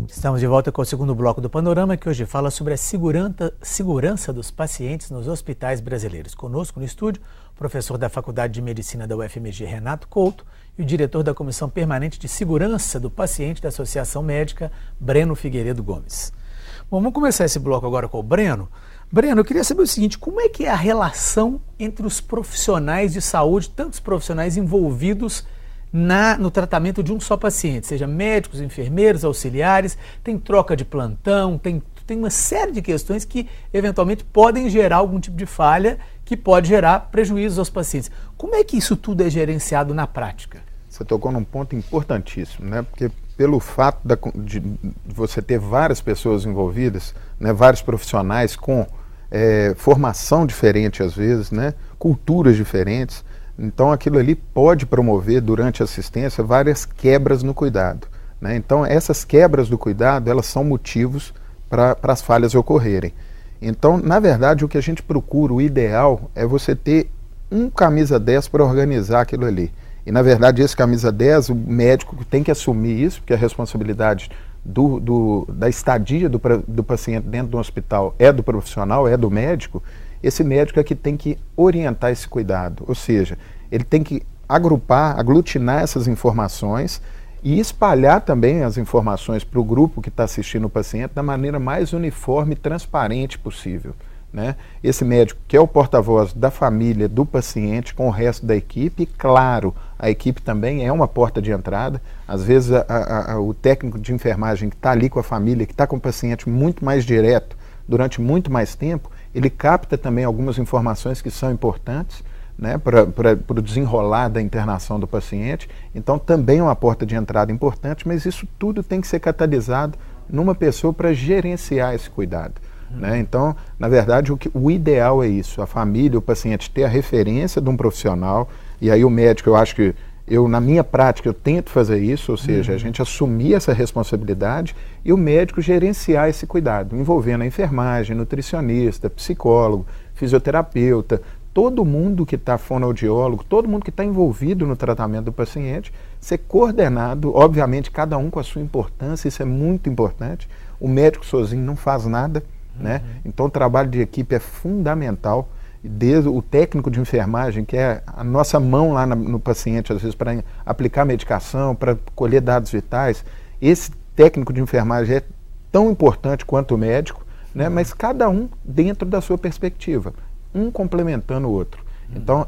Estamos de volta com o segundo bloco do Panorama, que hoje fala sobre a segurança dos pacientes nos hospitais brasileiros. Conosco no estúdio, o professor da Faculdade de Medicina da UFMG, Renato Couto, e o diretor da Comissão Permanente de Segurança do Paciente da Associação Médica, Breno Figueiredo Gomes. Bom, vamos começar esse bloco agora com o Breno. Breno, eu queria saber o seguinte, como é que é a relação entre os profissionais de saúde, tantos profissionais envolvidos no tratamento de um só paciente, seja médicos, enfermeiros, auxiliares, tem troca de plantão, tem uma série de questões que eventualmente podem gerar algum tipo de falha que pode gerar prejuízos aos pacientes. Como é que isso tudo é gerenciado na prática? Você tocou num ponto importantíssimo, né? Porque pelo fato de você ter várias pessoas envolvidas, né? Vários profissionais com formação diferente às vezes, né? Culturas diferentes, então aquilo ali pode promover durante a assistência várias quebras no cuidado, né? Então essas quebras do cuidado, elas são motivos para as falhas ocorrerem. Então, na verdade, o que a gente procura, o ideal é você ter um camisa 10 para organizar aquilo ali. E na verdade esse camisa 10, o médico tem que assumir isso, porque a responsabilidade da estadia do paciente dentro do hospital é do profissional, é do médico. Esse médico é que tem que orientar esse cuidado, ou seja, ele tem que aglutinar essas informações e espalhar também as informações para o grupo que está assistindo o paciente da maneira mais uniforme e transparente possível, né? Esse médico que é o porta-voz da família, do paciente, com o resto da equipe, e claro, a equipe também é uma porta de entrada. Às vezes o técnico de enfermagem que está ali com a família, que está com o paciente muito mais direto, durante muito mais tempo, ele capta também algumas informações que são importantes, né, para o desenrolar da internação do paciente. Então também é uma porta de entrada importante, mas isso tudo tem que ser catalisado numa pessoa para gerenciar esse cuidado, né? Então, na verdade, o ideal é isso, a família, o paciente ter a referência de um profissional, e aí o médico, eu acho que na minha prática, eu tento fazer isso, ou seja, a gente assumir essa responsabilidade e o médico gerenciar esse cuidado, envolvendo a enfermagem, nutricionista, psicólogo, fisioterapeuta, todo mundo que está fonoaudiólogo, todo mundo que está envolvido no tratamento do paciente, ser coordenado, obviamente cada um com a sua importância, isso é muito importante. O médico sozinho não faz nada, né? Então o trabalho de equipe é fundamental. Desde o técnico de enfermagem, que é a nossa mão lá no paciente, às vezes para aplicar medicação, para colher dados vitais, esse técnico de enfermagem é tão importante quanto o médico, né? Mas cada um dentro da sua perspectiva, um complementando o outro. Então,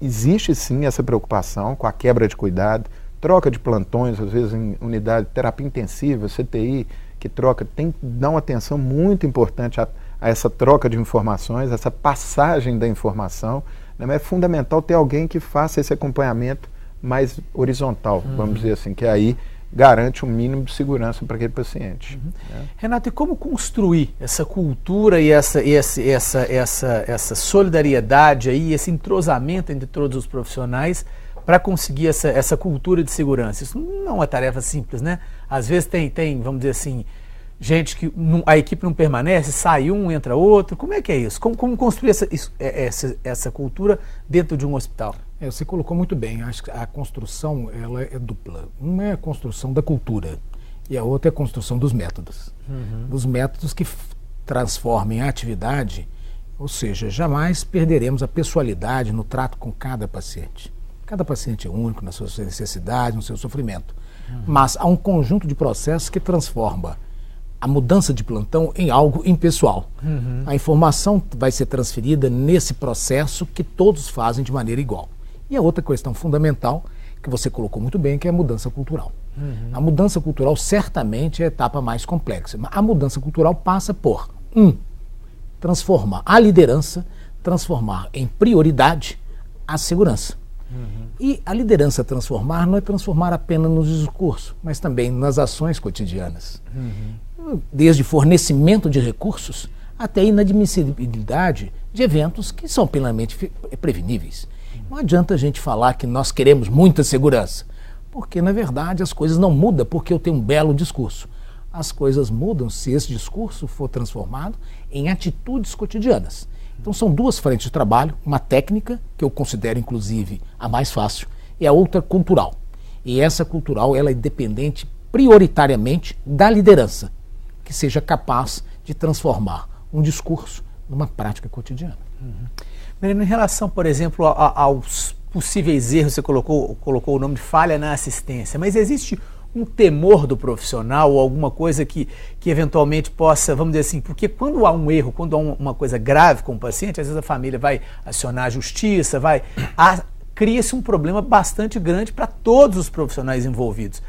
existe sim essa preocupação com a quebra de cuidado, troca de plantões, às vezes em unidade de terapia intensiva, CTI, que troca, tem que dar uma atenção muito importante a essa troca de informações, essa passagem da informação, né? Mas é fundamental ter alguém que faça esse acompanhamento mais horizontal, vamos dizer assim, que aí garante um mínimo de segurança para aquele paciente. Né? Renato, e como construir essa cultura e essa solidariedade aí, esse entrosamento entre todos os profissionais para conseguir essa cultura de segurança? Isso não é uma tarefa simples, né? Às vezes tem, vamos dizer assim, gente que a equipe não permanece, sai um, entra outro. Como é que é isso? Como construir essa cultura dentro de um hospital? Você colocou muito bem. Acho que a construção ela é dupla. Uma é a construção da cultura e a outra é a construção dos métodos. Dos métodos que transformem a atividade, ou seja, jamais perderemos a pessoalidade no trato com cada paciente. Cada paciente é único na sua necessidade, no seu sofrimento. Mas há um conjunto de processos que transforma a mudança de plantão em algo impessoal. A informação vai ser transferida nesse processo que todos fazem de maneira igual. E a outra questão fundamental, que você colocou muito bem, que é a mudança cultural. A mudança cultural certamente é a etapa mais complexa. Mas a mudança cultural passa por, transformar a liderança, transformar em prioridade a segurança. E a liderança transformar não é transformar apenas no discurso, mas também nas ações cotidianas. Desde fornecimento de recursos até inadmissibilidade de eventos que são plenamente preveníveis. Não adianta a gente falar que nós queremos muita segurança, porque na verdade as coisas não mudam porque eu tenho um belo discurso. as coisas mudam se esse discurso for transformado em atitudes cotidianas. Então são duas frentes de trabalho, uma técnica, que eu considero inclusive a mais fácil, e a outra cultural. E essa cultural ela é dependente prioritariamente da liderança, que seja capaz de transformar um discurso numa prática cotidiana. Marino, em relação, por exemplo, aos possíveis erros, você colocou o nome de falha na assistência, mas existe um temor do profissional ou alguma coisa que eventualmente possa, vamos dizer assim, porque quando há um erro, quando há uma coisa grave com o paciente, às vezes a família vai acionar a justiça, cria-se um problema bastante grande para todos os profissionais envolvidos.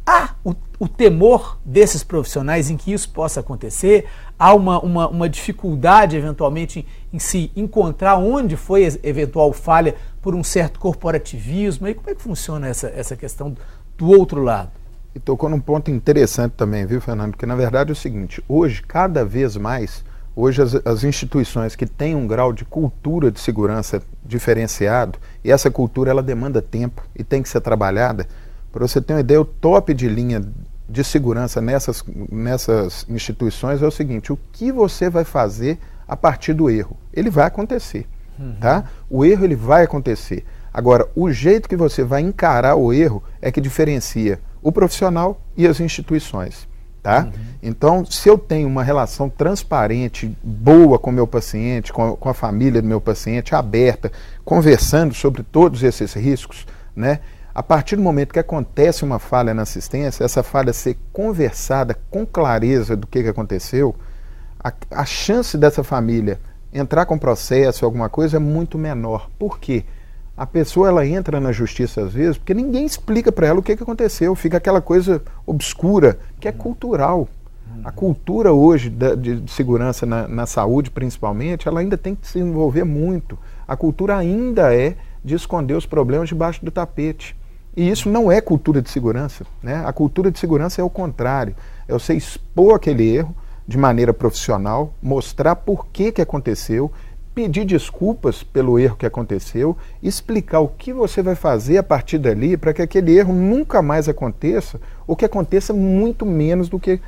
Há o temor desses profissionais em que isso possa acontecer? Há uma dificuldade, eventualmente, em se encontrar onde foi a eventual falha por um certo corporativismo? E como é que funciona essa questão do outro lado? E tocou num ponto interessante também, viu, Fernando? Porque, na verdade, é o seguinte, hoje, cada vez mais, as instituições que têm um grau de cultura de segurança diferenciado, e essa cultura, ela demanda tempo e tem que ser trabalhada. Para você ter uma ideia, o top de linha de segurança nessas instituições é o seguinte, o que você vai fazer a partir do erro? Ele vai acontecer, tá? O erro, ele vai acontecer. Agora, o jeito que você vai encarar o erro é que diferencia o profissional e as instituições, tá? Então, se eu tenho uma relação transparente, boa com o meu paciente, com a família do meu paciente, aberta, conversando sobre todos esses riscos, né? A partir do momento que acontece uma falha na assistência, essa falha ser conversada com clareza do que aconteceu, a chance dessa família entrar com processo, alguma coisa, é muito menor. Por quê? A pessoa, ela entra na justiça às vezes porque ninguém explica para ela o que aconteceu, fica aquela coisa obscura, que é cultural. A cultura hoje de segurança na saúde, principalmente, ela ainda tem que se desenvolver muito. A cultura ainda é de esconder os problemas debaixo do tapete. E isso não é cultura de segurança, né? A cultura de segurança é o contrário, é você expor aquele erro de maneira profissional, mostrar por que aconteceu, pedir desculpas pelo erro que aconteceu, explicar o que você vai fazer a partir dali para que aquele erro nunca mais aconteça, ou que aconteça muito menos do que,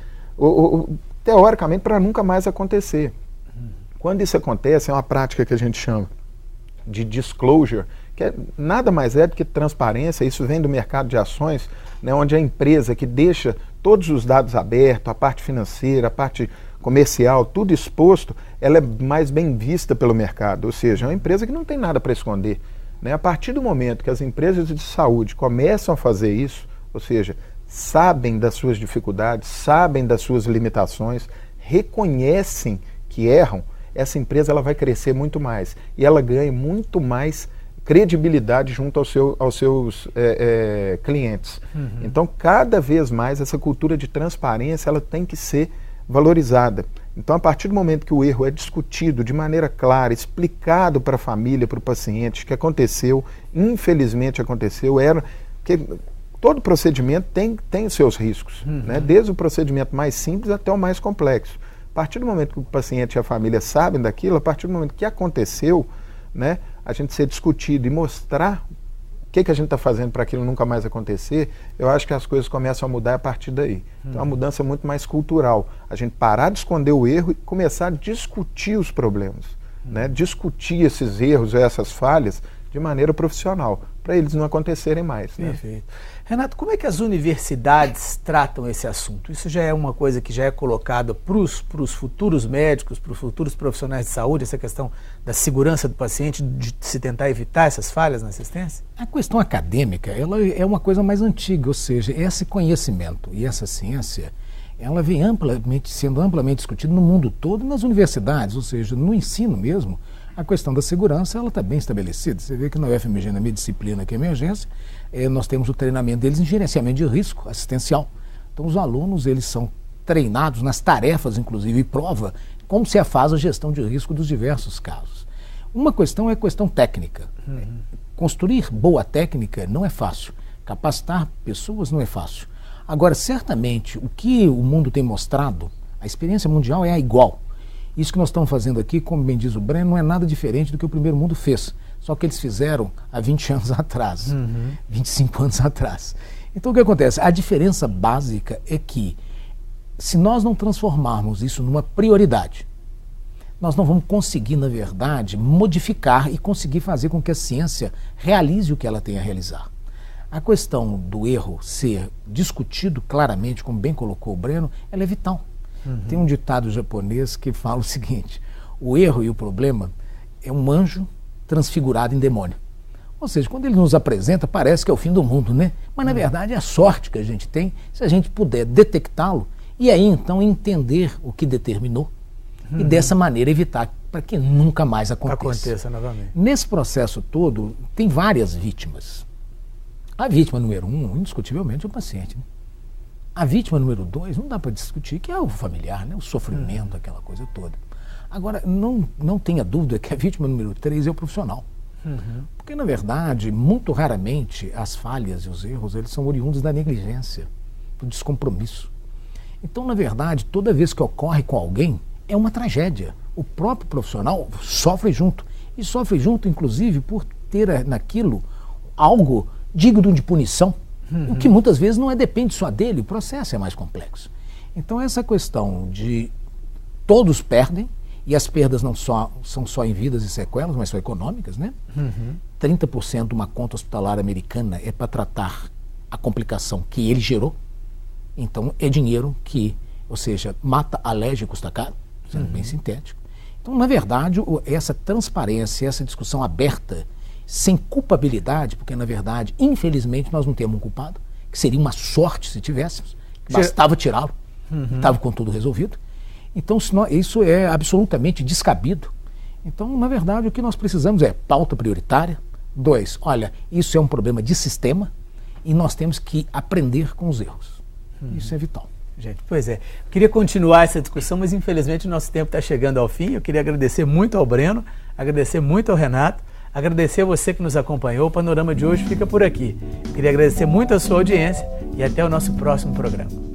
teoricamente, para nunca mais acontecer. Quando isso acontece, é uma prática que a gente chama de disclosure, que nada mais é do que transparência. Isso vem do mercado de ações, né, onde a empresa que deixa todos os dados abertos, a parte financeira, a parte comercial, tudo exposto, ela é mais bem vista pelo mercado, ou seja, é uma empresa que não tem nada para esconder, né? A partir do momento que as empresas de saúde começam a fazer isso, ou seja, sabem das suas dificuldades, sabem das suas limitações, reconhecem que erram, essa empresa ela vai crescer muito mais e ela ganha muito mais credibilidade junto aos seus clientes. Então, cada vez mais, essa cultura de transparência ela tem que ser valorizada. Então, a partir do momento que o erro é discutido de maneira clara, explicado para a família, para o paciente, que aconteceu, infelizmente aconteceu, que todo procedimento tem os seus riscos, né? Desde o procedimento mais simples até o mais complexo. A partir do momento que o paciente e a família sabem daquilo, a partir do momento que aconteceu, né, a gente ser discutido e mostrar o que a gente está fazendo para aquilo nunca mais acontecer, eu acho que as coisas começam a mudar a partir daí. Então, é uma mudança muito mais cultural. A gente parar de esconder o erro e começar a discutir os problemas, né? Discutir esses erros, essas falhas, de maneira profissional, para eles não acontecerem mais. Né? Perfeito. Renato, como é que as universidades tratam esse assunto? Isso já é uma coisa que já é colocada para os futuros médicos, para os futuros profissionais de saúde, essa questão da segurança do paciente, de se tentar evitar essas falhas na assistência? A questão acadêmica, ela é uma coisa mais antiga, ou seja, esse conhecimento e essa ciência, ela vem sendo amplamente discutida no mundo todo, nas universidades, ou seja, no ensino mesmo. A questão da segurança, ela está bem estabelecida. Você vê que na UFMG, na minha disciplina que é emergência, nós temos o treinamento deles em gerenciamento de risco assistencial. Então, os alunos, eles são treinados nas tarefas, inclusive, e prova como se faz a gestão de risco dos diversos casos. Uma questão é a questão técnica. Construir boa técnica não é fácil. Capacitar pessoas não é fácil. Agora, certamente, o que o mundo tem mostrado, a experiência mundial é a igual. Isso que nós estamos fazendo aqui, como bem diz o Breno, não é nada diferente do que o primeiro mundo fez. Só que eles fizeram há 20 anos atrás, 25 anos atrás. Então o que acontece? A diferença básica é que se nós não transformarmos isso numa prioridade, nós não vamos conseguir, na verdade, modificar e conseguir fazer com que a ciência realize o que ela tem a realizar. A questão do erro ser discutido claramente, como bem colocou o Breno, ela é vital. Tem um ditado japonês que fala o seguinte: o erro e o problema é um anjo transfigurado em demônio. Ou seja, quando ele nos apresenta, parece que é o fim do mundo, né? Mas, na verdade, é a sorte que a gente tem se a gente puder detectá-lo e aí, então, entender o que determinou e, dessa maneira, evitar para que nunca mais aconteça novamente. Nesse processo todo, tem várias vítimas. A vítima número 1, indiscutivelmente, é o paciente, né? A vítima número 2, não dá para discutir, que é o familiar, né? O sofrimento, aquela coisa toda. Agora, não tenha dúvida que a vítima número 3 é o profissional. Porque, na verdade, muito raramente as falhas e os erros, eles são oriundos da negligência, do descompromisso. Então, na verdade, toda vez que ocorre com alguém, é uma tragédia. O próprio profissional sofre junto. E sofre junto, inclusive, por ter naquilo algo digno de punição, o que muitas vezes não depende só dele, o processo é mais complexo. Então, essa questão de todos perdem, e as perdas não são só em vidas e sequelas, mas são econômicas, né? 30% de uma conta hospitalar americana é para tratar a complicação que ele gerou. Então, é dinheiro que, ou seja, mata alérgico custa caro, sendo bem sintético. Então, na verdade, essa transparência, essa discussão aberta, sem culpabilidade, porque, na verdade, infelizmente, nós não temos um culpado, que seria uma sorte se tivéssemos, bastava tirá-lo, estava com tudo resolvido. Então, isso é absolutamente descabido. Então, na verdade, o que nós precisamos é pauta prioritária. 2, olha, isso é um problema de sistema e nós temos que aprender com os erros. Isso é vital. Gente, pois é. Eu queria continuar essa discussão, mas infelizmente o nosso tempo está chegando ao fim. Eu queria agradecer muito ao Breno, agradecer muito ao Renato, agradecer a você que nos acompanhou. O Panorama de hoje fica por aqui. Eu queria agradecer muito a sua audiência e até o nosso próximo programa.